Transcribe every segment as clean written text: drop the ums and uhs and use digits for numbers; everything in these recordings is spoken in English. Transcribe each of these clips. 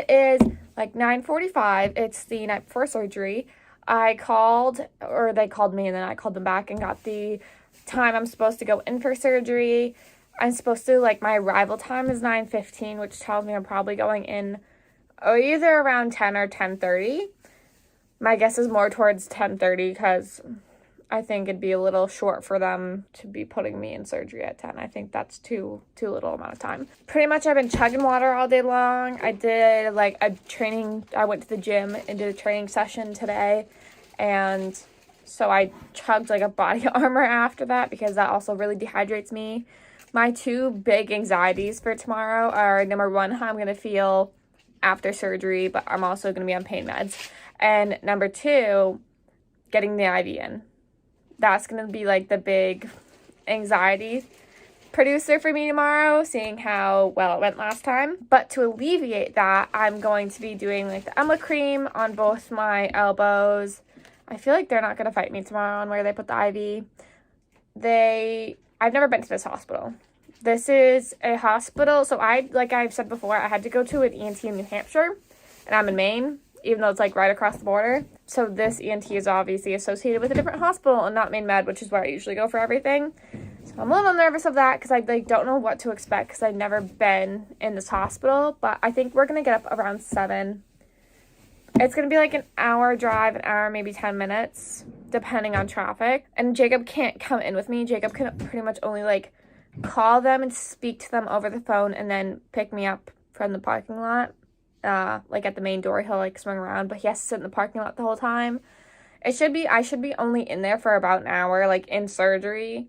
It is like 9:45. It's the night before surgery. I called, or they called me, and then I called them back and got the time I'm supposed to go in for surgery. I'm supposed to, like, my arrival time is 9:15, which tells me I'm probably going in either around 10 or 10:30. My guess is more towards 10:30 because I think it'd be a little short for them to be putting me in surgery at 10. I think that's too little amount of time. Pretty much I've been chugging water all day long. I did like a training, I went to the gym and did a training session today, and so I chugged like a body armor after that because that also really dehydrates me. My two big anxieties for tomorrow are, number one, how I'm going to feel after surgery, but I'm also going to be on pain meds. And number two, getting the IV in. That's going to be like the big anxiety producer for me tomorrow, seeing how well it went last time. But to alleviate that, I'm going to be doing like the Emla cream on both my elbows. I feel like they're not going to fight me tomorrow on where they put the IV. I've never been to this hospital. This is a hospital. So like I've said before, I had to go to an ENT in New Hampshire, and I'm in Maine, even though it's like right across the border. So this ENT is obviously associated with a different hospital and not Maine Med, which is where I usually go for everything. So I'm a little nervous of that because I like don't know what to expect because I've never been in this hospital. But I think we're going to get up around 7. It's going to be like an hour drive, an hour, maybe 10 minutes, depending on traffic. And Jacob can't come in with me. Jacob can pretty much only like call them and speak to them over the phone and then pick me up from the parking lot. Like at the main door, he'll like swing around, but he has to sit in the parking lot the whole time. I should be only in there for about an hour, like in surgery.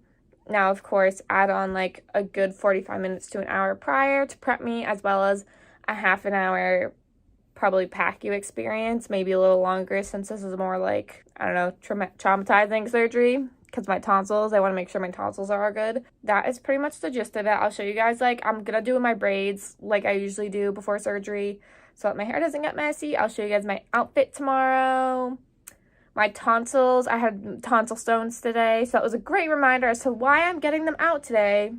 Now, of course, add on like a good 45 minutes to an hour prior to prep me, as well as a half an hour probably PACU experience, maybe a little longer since this is more like, I don't know, traumatizing surgery. Because my tonsils, I want to make sure my tonsils are all good. That is pretty much the gist of it. I'll show you guys, like, I'm going to do my braids like I usually do before surgery so that my hair doesn't get messy. I'll show you guys my outfit tomorrow. My tonsils, I had tonsil stones today, so that was a great reminder as to why I'm getting them out today.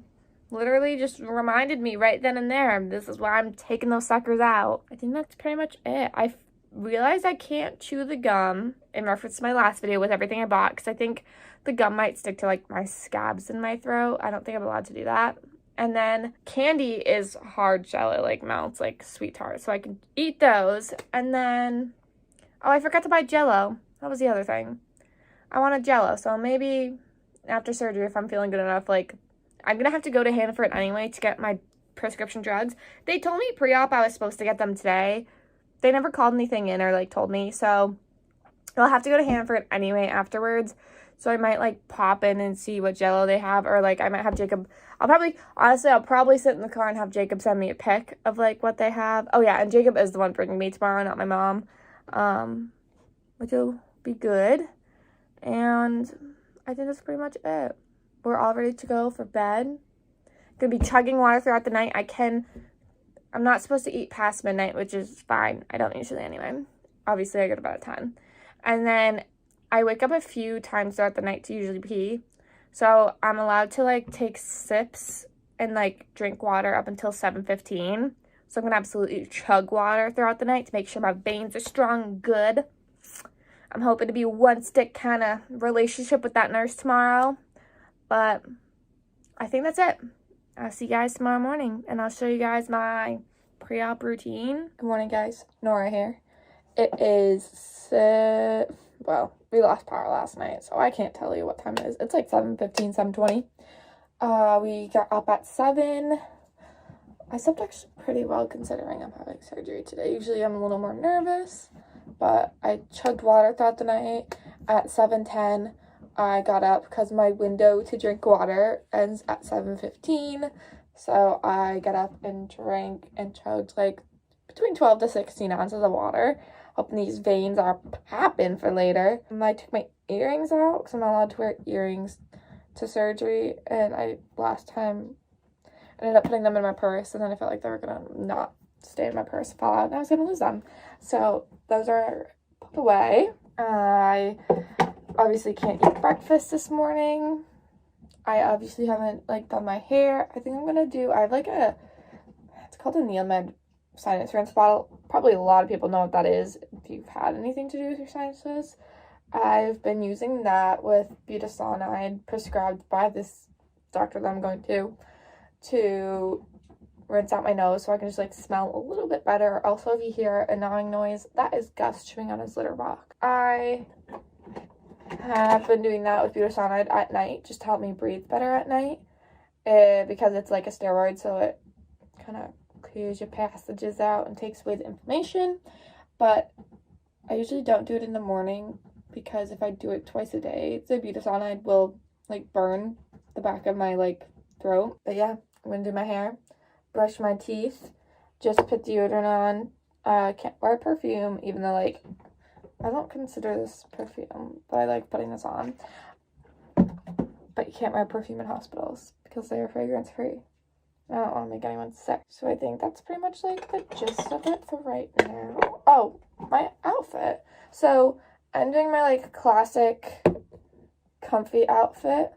Literally just reminded me right then and there. This is why I'm taking those suckers out. I think that's pretty much it. I realized I can't chew the gum in reference to my last video with everything I bought because I think the gum might stick to like my scabs in my throat. I don't think I'm allowed to do that. And then candy is hard shell. It like melts like sweet tart. So I can eat those. And then, oh, I forgot to buy Jell-O. That was the other thing. I wanted Jell-O. So maybe after surgery, if I'm feeling good enough, like I'm going to have to go to Hannaford anyway to get my prescription drugs. They told me pre-op I was supposed to get them today. They never called anything in or like told me. So I'll have to go to Hannaford anyway afterwards. So I might like pop in and see what Jell-O they have, or like I might have Jacob. I'll probably sit in the car and have Jacob send me a pic of like what they have. Oh yeah, and Jacob is the one bringing me tomorrow, not my mom, which will be good. And I think that's pretty much it. We're all ready to go for bed. Gonna be chugging water throughout the night. I'm not supposed to eat past midnight, which is fine. I don't usually anyway. Obviously, I go to bed at 10. And then I wake up a few times throughout the night to usually pee. So I'm allowed to like take sips and like drink water up until 7:15. So I'm gonna absolutely chug water throughout the night to make sure my veins are strong and good. I'm hoping to be a one-stick kind of relationship with that nurse tomorrow. But I think that's it. I'll see you guys tomorrow morning, and I'll show you guys my pre-op routine. Good morning, guys. Nora here. It is, well, we lost power last night, so I can't tell you what time it is. It's like 7:15, 7:20. We got up at 7. I slept actually pretty well considering I'm having surgery today. Usually I'm a little more nervous, but I chugged water throughout the night. At 7:10, I got up because my window to drink water ends at 7:15. So I got up and drank and chugged like between 12 to 16 ounces of water. Hoping these veins are popping for later. And I took my earrings out because I'm not allowed to wear earrings to surgery. And last time ended up putting them in my purse, and then I felt like they were gonna not stay in my purse, fall out, and I was gonna lose them. So those are put away. I obviously can't eat breakfast this morning. I obviously haven't like done my hair. I think I'm gonna do, I have like it's called a Neomed sinus rinse bottle. Probably a lot of people know what that is if you've had anything to do with your sinuses. I've been using that with budesonide prescribed by this doctor that I'm going to rinse out my nose so I can just like smell a little bit better. Also, if you hear a gnawing noise, that is Gus chewing on his litter box. I have been doing that with budesonide at night just to help me breathe better at night because it's like a steroid, so it kind of clears your passages out and takes away the inflammation. But I usually don't do it in the morning because if I do it twice a day, the budesonide will like burn the back of my like throat. But yeah, I'm gonna do my hair, brush my teeth, just put deodorant on. Can't wear perfume, even though like I don't consider this perfume, but I like putting this on. But you can't wear perfume in hospitals because they're fragrance free. I don't want to make anyone sick. So I think that's pretty much like the gist of it for right now. Oh, my outfit. So I'm doing my like classic comfy outfit.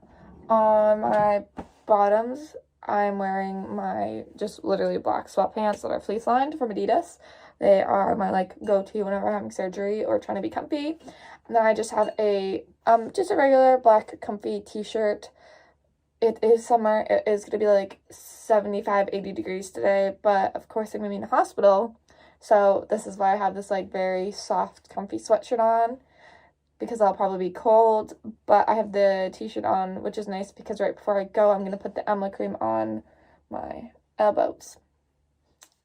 On my bottoms, I'm wearing my just literally black sweatpants that are fleece lined from Adidas. They are my like go-to whenever I'm having surgery or trying to be comfy. And then I just have a just a regular black comfy t-shirt. It is summer. It is going to be like 75, 80 degrees today, but of course I'm going to be in a hospital. So this is why I have this like very soft, comfy sweatshirt on because I'll probably be cold, but I have the t-shirt on, which is nice because right before I go, I'm going to put the Emla cream on my elbows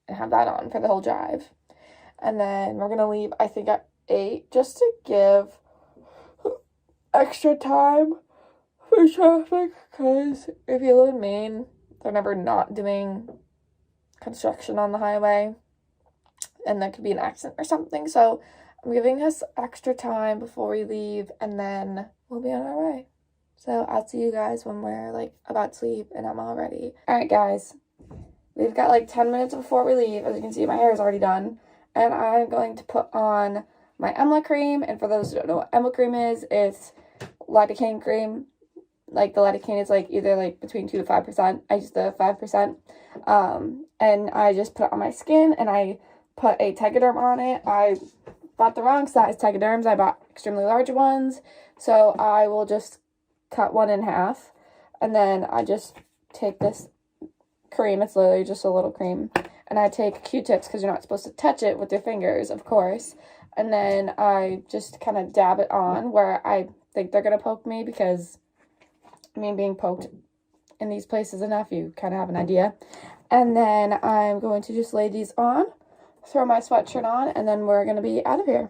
and have that on for the whole drive. And then we're going to leave, I think, at 8 just to give extra time for traffic because if you live in Maine, they're never not doing construction on the highway and there could be an accident or something. So I'm giving us extra time before we leave and then we'll be on our way. So I'll see you guys when we're like about to leave and I'm all ready. All right, guys, we've got like 10 minutes before we leave. As you can see, my hair is already done and I'm going to put on my Emla cream. And for those who don't know what Emla cream is, it's lidocaine cream. Like the lidocaine is like either like between 2 to 5%. I use the 5%. And I just put it on my skin and I put a Tegaderm on it. I bought the wrong size Tegaderms. I bought extremely large ones. So I will just cut one in half. And then I just take this cream. It's literally just a little cream. And I take Q-tips because you're not supposed to touch it with your fingers, of course. And then I just kind of dab it on where I think they're going to poke me because, I mean, being poked in these places enough, you kind of have an idea. And then I'm going to just lay these on, throw my sweatshirt on, and then we're going to be out of here.